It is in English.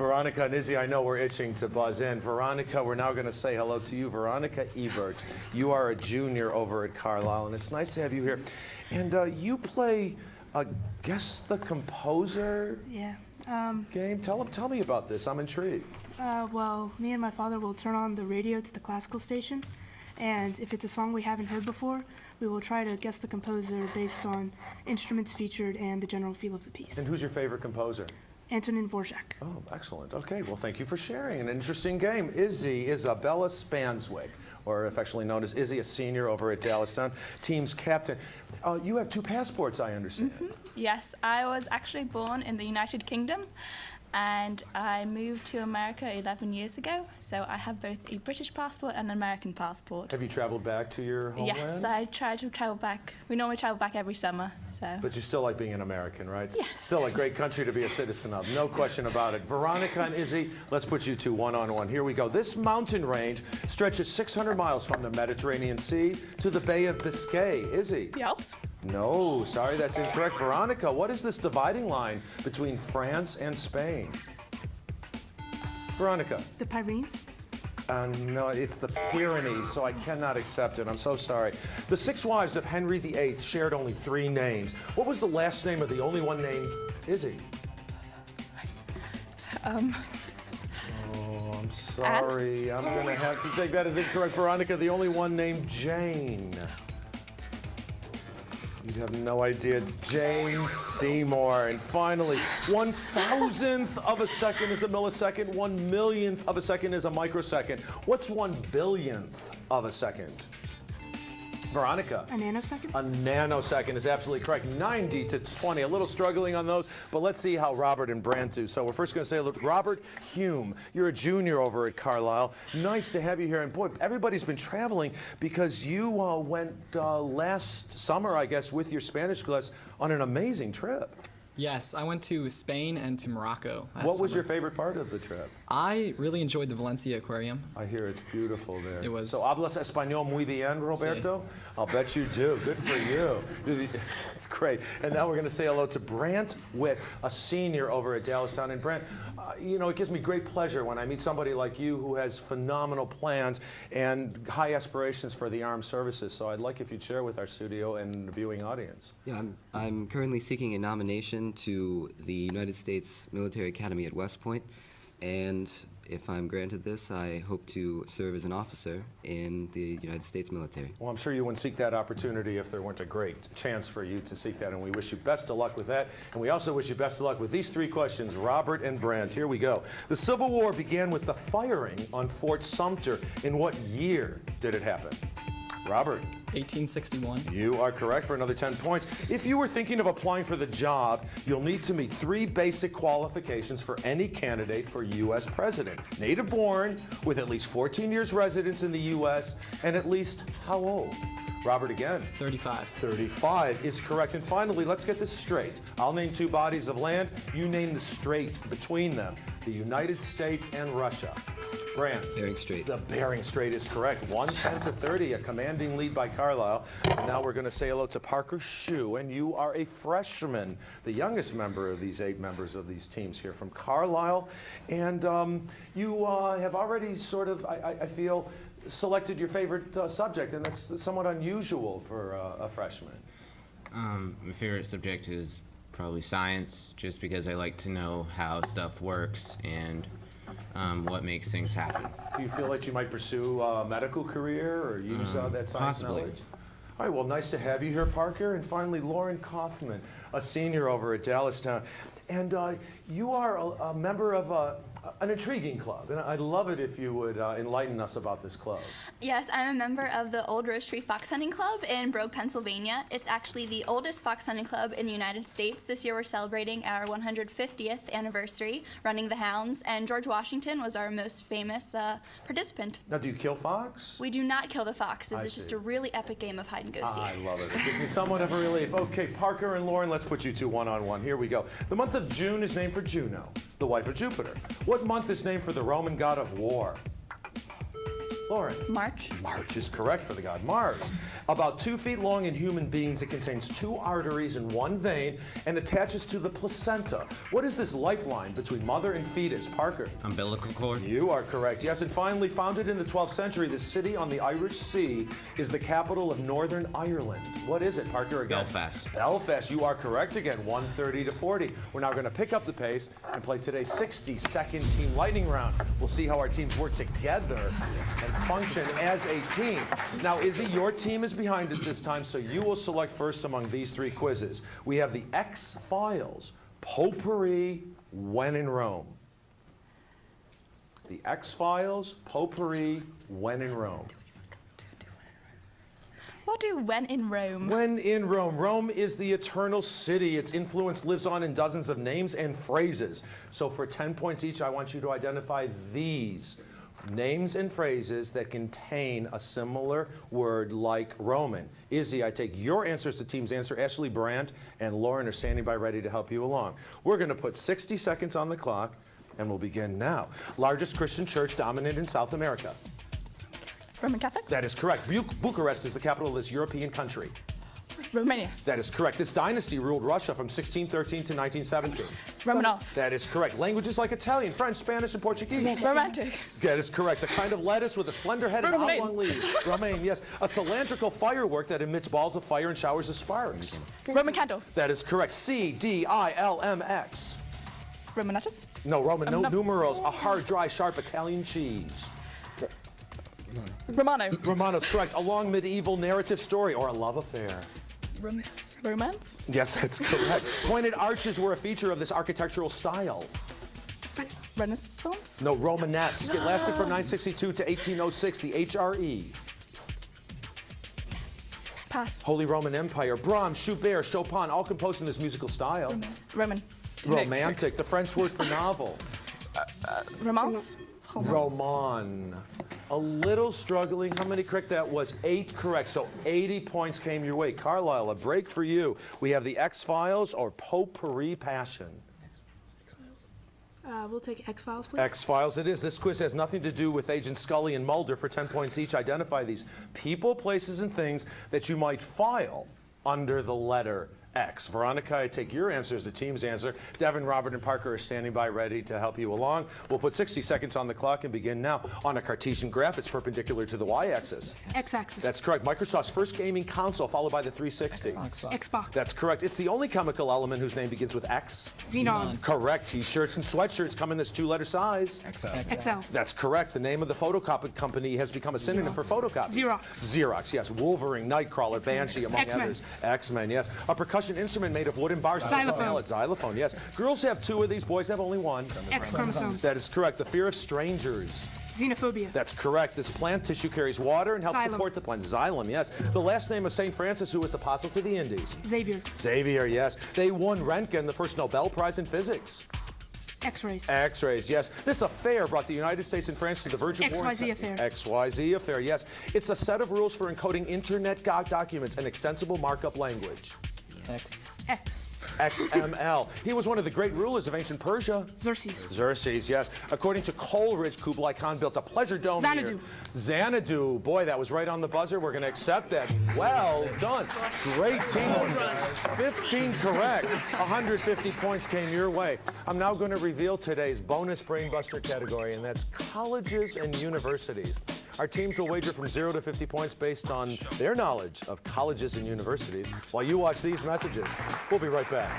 Veronica and Izzy, I know we're itching to buzz in. Veronica, we're now going to say hello to you. Veronica Ebert, you are a junior over at Carlisle, and it's nice to have you here. And you play Guess the Composer game. Tell me about this. I'm intrigued. Well, me and my father will turn on the radio to the classical station, and if it's a song we haven't heard before, we will try to guess the composer based on instruments featured and the general feel of the piece. And who's your favorite composer? Antonin Dvorak. Oh, excellent. Okay, well, thank you for sharing. An interesting game. Izzy, Isabella Spanswick, or affectionately known as Izzy, a senior over at Dallastown, team's captain. You have 2 passports, I understand. Yes, I was actually born in the United Kingdom, and I moved to America 11 years ago, so I have both a British passport and an American passport. Have you traveled back to your homeland? Yes, I try to travel back. We normally travel back every summer, so. But you still like being an American, right? Yes. Still a great country to be a citizen of, no question about it. Veronica and Izzy, let's put you 2 one-on-one. Here we go. This mountain range stretches 600 miles from the Mediterranean Sea to the Bay of Biscay. Izzy? The Alps? No, sorry, that's incorrect. Veronica, what is this dividing line between France and Spain? Veronica? The Pyrenees? No, it's the Pyrenees, so I cannot accept it. I'm so sorry. The 6 wives of Henry VIII shared only 3 names. What was the last name of the only one named Izzy? Um. Oh, I'm sorry. I'm going to have to take that as incorrect. Veronica, the only one named Jane. You have no idea. It's Jane Seymour. And finally, 1,000th of a second is a millisecond. 1,000,000th of a second is a microsecond. What's 1,000,000,000th of a second? Veronica? A nanosecond? A nanosecond is absolutely correct. 90 to 20. A little struggling on those, but let's see how Robert and Brant do. So we're first going to say, look, Robert Hume, you're a junior over at Carlisle. Nice to have you here. And boy, everybody's been traveling because you went last summer, I guess, with your Spanish class on an amazing trip. Yes, I went to Spain and to Morocco last What was summer. your favorite part of the trip? I really enjoyed the Valencia Aquarium. I hear it's beautiful there. It was. So hablas español muy bien, Roberto? I'll bet you do. Good for you. It's great. And now we're going to say hello to Brant Witt, a senior over at Dallastown. And Brant, you know, it gives me great pleasure when I meet somebody like you who has phenomenal plans and high aspirations for the armed services. So I'd like if you'd share with our studio and the viewing audience. Yeah, I'm currently seeking a nomination to the United States Military Academy at West Point, and if I'm granted this, I hope to serve as an officer in the United States military. Well, I'm sure you wouldn't seek that opportunity if there weren't a great chance for you to seek that, and we wish you best of luck with that. And we also wish you best of luck with these 3 questions, Robert and Brant. Here we go. The Civil War began with the firing on Fort Sumter. In what year did it happen? Robert? 1861. You are correct for another 10 points. If you were thinking of applying for the job, you'll need to meet 3 basic qualifications for any candidate for U.S. president. Native born, with at least 14 years residence in the U.S., and at least how old? Robert again. 35. 35 is correct. And finally, let's get this straight. I'll name 2 bodies of land. You name the strait between them. The United States and Russia. Brant. Bering Strait. The Bering Strait is correct. 110 to 30, a commanding lead by Carlisle. And now we're going to say hello to Parker Shue, and you are a freshman, the youngest member of these 8 members of these teams here from Carlisle. And you have already sort of, I feel, selected your favorite subject, and that's somewhat unusual for a freshman. My favorite subject is probably science, just because I like to know how stuff works and what makes things happen. Do you feel like you might pursue a medical career or use that science possibly. knowledge? All right, well, nice to have you here, Parker. And finally, Lauren Kaufman, a senior over at Dallastown. And you are a member of an intriguing club, and I'd love it if you would enlighten us about this club. Yes, I'm a member of the Old Rose Tree Fox Hunting Club in Brogue, Pennsylvania. It's actually the oldest fox hunting club in the United States. This year we're celebrating our 150th anniversary running the hounds, and George Washington was our most famous participant. Now, do you kill fox? We do not kill the foxes. It's just see. a really epic game of hide and go seek. I love it. It gives me somewhat of a relief. Okay, Parker and Lauren, let's put you 2 one-on-one. Here we go. The month of June is named for Juno, the wife of Jupiter. What month is named for the Roman god of war? Lauren? March. March is correct for the god Mars. About 2 feet long in human beings, it contains 2 arteries and 1 vein and attaches to the placenta. What is this lifeline between mother and fetus? Parker? Umbilical cord. You are correct, yes. And finally, founded in the 12th century, the city on the Irish Sea is the capital of Northern Ireland. What is it, Parker, again? Belfast. Belfast, you are correct again, 130 to 40. We're now going to pick up the pace and play today's 60-second Team Lightning Round. We'll see how our teams work together and function as a team. Now, Izzy, your team is behind it this time, so you will select first among these 3 quizzes. We have the X-Files, Potpourri, When in Rome. The X-Files, Potpourri, When in Rome. What do when in Rome? When in Rome. Rome is the eternal city. Its influence lives on in dozens of names and phrases. So for 10 points each, I want you to identify these names and phrases that contain a similar word like Roman. Izzy, I take your answer as the team's answer. Ashley Brandt and Lauren are standing by ready to help you along. We're going to put 60 seconds on the clock, and we'll begin now. Largest Christian church dominant in South America. Roman Catholic? That is correct. Bucharest is the capital of this European country. Romania. That is correct. This dynasty ruled Russia from 1613 to 1917. Romanov. That is correct. Languages like Italian, French, Spanish, and Portuguese. Romantic. That is correct. A kind of lettuce with a slender head and Romaine. oblong leaves. Romaine, yes. A cylindrical firework that emits balls of fire and showers of sparks. Roman candle. That is correct. C-D-I-L-M-X. Roman letters. No, Roman, no no. numerals. A hard, dry, sharp Italian cheese. Romano. Romano's correct. A long medieval narrative story or a love affair. Romance. Yes, that's correct. Pointed arches were a feature of this architectural style. Renaissance. No, Romanesque. It lasted from 962 to 1806, the HRE. Pass. Holy Roman Empire. Brahms, Schubert, Chopin, all composed in this musical style. Roman. Romantic, the French word for novel. Romance. Roman. A little struggling. How many correct? That was 8 correct. So 80 points came your way. Carlisle, a break for you. We have the X-Files or Potpourri Passion. We'll take X-Files, please. X-Files it is. This quiz has nothing to do with Agent Scully and Mulder. For 10 points each, identify these people, places, and things that you might file under the letter X. Veronica, I take your answer as the team's answer. Devin, Robert, and Parker are standing by ready to help you along. We'll put 60 seconds on the clock and begin now. On a Cartesian graph, it's perpendicular to the y-axis. X-axis. That's correct. Microsoft's first gaming console, followed by the 360. Xbox. That's correct. It's the only chemical element whose name begins with X. Xenon. Correct. T-shirts and sweatshirts come in this 2-letter size. XL. That's correct. The name of the photocopy company has become a synonym for photocopy. Xerox. Xerox, yes. Wolverine, Nightcrawler, Banshee, among X-Men. others. X-Men, yes. A percussion instrument made of wooden bars. Xylophone. Xylophone, yes. Girls have 2 of these, boys have only 1. X chromosomes. That is correct. The fear of strangers. Xenophobia. That's correct. This plant tissue carries water and helps Xylem. support the plant. Xylem, yes. The last name of St. Francis, who was the apostle to the Indies. Xavier. Xavier, yes. They won Röntgen, the first Nobel Prize in physics. X-rays. X-rays, yes. This affair brought the United States and France to the verge of war. XYZ affair. XYZ affair, yes. It's a set of rules for encoding internet documents, an extensible markup language. X. XML. He was one of the great rulers of ancient Persia. Xerxes. Xerxes, yes. According to Coleridge, Kublai Khan built a pleasure dome Xanadu. here. Xanadu. Boy, that was right on the buzzer. We're going to accept that. Well done. Great teamwork. 15 correct. 150 points came your way. I'm now going to reveal today's bonus Brainbuster category, and that's colleges and universities. Our teams will wager from 0 to 50 points based on their knowledge of colleges and universities while you watch these messages. We'll be right back.